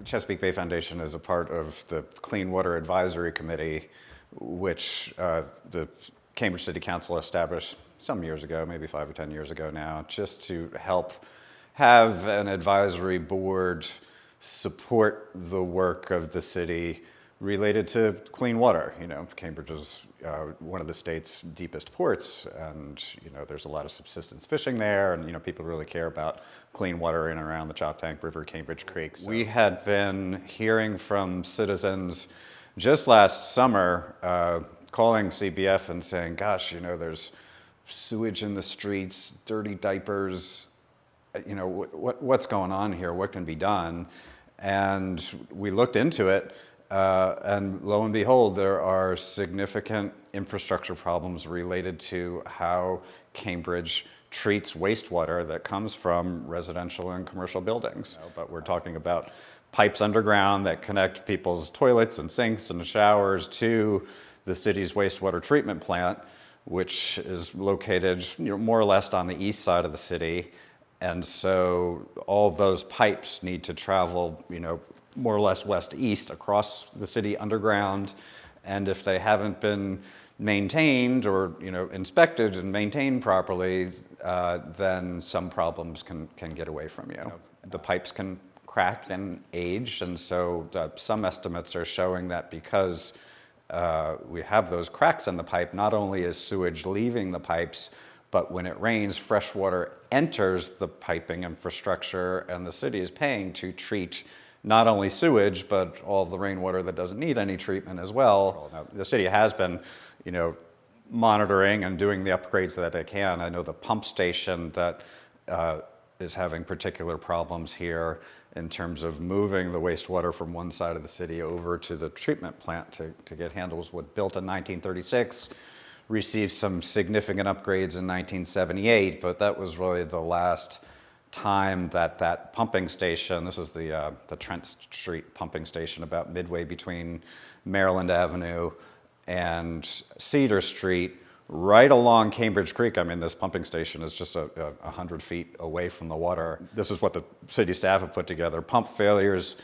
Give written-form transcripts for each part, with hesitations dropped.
Chesapeake Bay Foundation is a part of the Clean Water Advisory Committee, which the Cambridge City Council established some years ago, maybe 5 or 10 years ago now, just to help have an advisory board support the work of the city related to clean water. You know, Cambridge is one of the state's deepest ports, and there's a lot of subsistence fishing there, and people really care about clean water in and around the Choptank River, Cambridge Creek. So we had been hearing from citizens just last summer, calling CBF and saying, gosh, there's sewage in the streets, dirty diapers, what's going on here? What can be done? And we looked into it, and lo and behold, there are significant infrastructure problems related to how Cambridge treats wastewater that comes from residential and commercial buildings. But we're talking about pipes underground that connect people's toilets and sinks and showers to the city's wastewater treatment plant, which is located more or less on the east side of the city. And so all those pipes need to travel, more or less west-east across the city underground. And if they haven't been maintained or, inspected and maintained properly, then some problems can get away from you. The pipes can crack and age, and so some estimates are showing that because we have those cracks in the pipe, not only is sewage leaving the pipes, but when it rains, fresh water enters the piping infrastructure, and the city is paying to treat not only sewage, but all of the rainwater that doesn't need any treatment as well. Now, the city has been, monitoring and doing the upgrades that they can. I know the pump station that is having particular problems here in terms of moving the wastewater from one side of the city over to the treatment plant to get handles. Was built in 1936, received some significant upgrades in 1978, but that was really the last time that pumping station, this is the Trent Street pumping station about midway between Maryland Avenue and Cedar Street, right along Cambridge Creek. I mean, this pumping station is just 100 feet away from the water. This is what the city staff have put together. Pump failures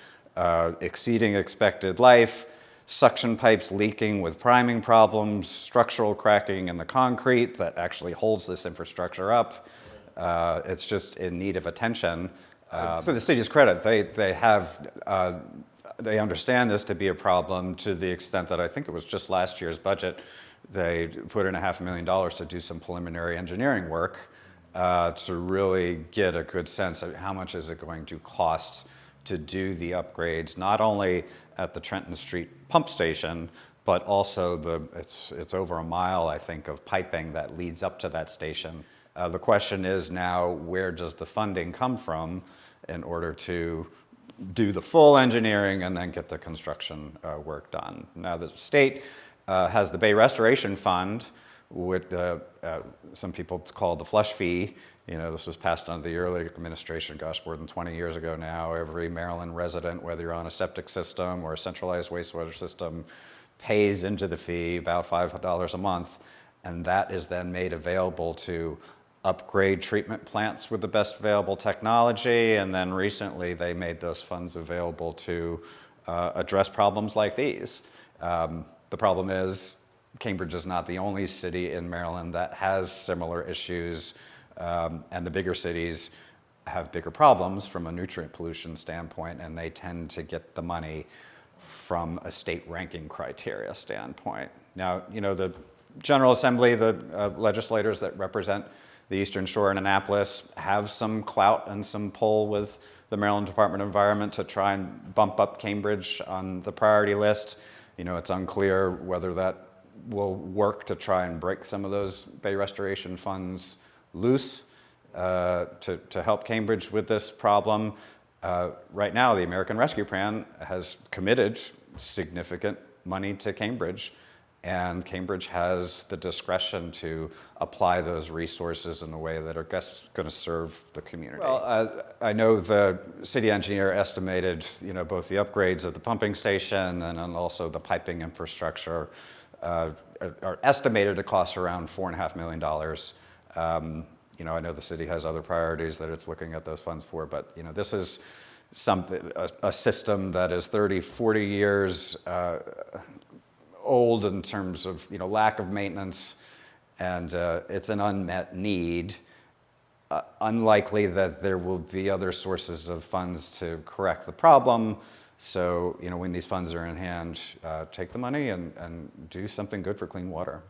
exceeding expected life, suction pipes leaking with priming problems, structural cracking in the concrete that actually holds this infrastructure up. It's just in need of attention. To the city's credit, they understand this to be a problem to the extent that I think it was just last year's budget, they put in $500,000 to do some preliminary engineering work to really get a good sense of how much is it going to cost to do the upgrades, not only at the Trenton Street pump station, but also it's over a mile, I think, of piping that leads up to that station. The question is now, where does the funding come from in order to do the full engineering and then get the construction work done? Now, the state has the Bay Restoration Fund, which some people call the flush fee. This was passed under the earlier administration, gosh, more than 20 years ago now. Every Maryland resident, whether you're on a septic system or a centralized wastewater system, pays into the fee about $5 a month, and that is then made available to upgrade treatment plants with the best available technology, and then recently they made those funds available to address problems like these. The problem is Cambridge is not the only city in Maryland that has similar issues, and the bigger cities have bigger problems from a nutrient pollution standpoint, and they tend to get the money from a state ranking criteria standpoint. Now, the General Assembly, the legislators that represent the Eastern Shore and Annapolis have some clout and some pull with the Maryland Department of Environment to try and bump up Cambridge on the priority list. It's unclear whether that will work to try and break some of those Bay Restoration funds loose to help Cambridge with this problem. Right now, the American Rescue Plan has committed significant money to Cambridge, and Cambridge has the discretion to apply those resources in a way that are going to serve the community. Well, I know the city engineer estimated, both the upgrades of the pumping station and also the piping infrastructure are estimated to cost around $4.5 million. I know the city has other priorities that it's looking at those funds for, but this is a system that is 30, 40 years old in terms of lack of maintenance, and it's an unmet need. Unlikely that there will be other sources of funds to correct the problem. So when these funds are in hand, take the money and do something good for clean water.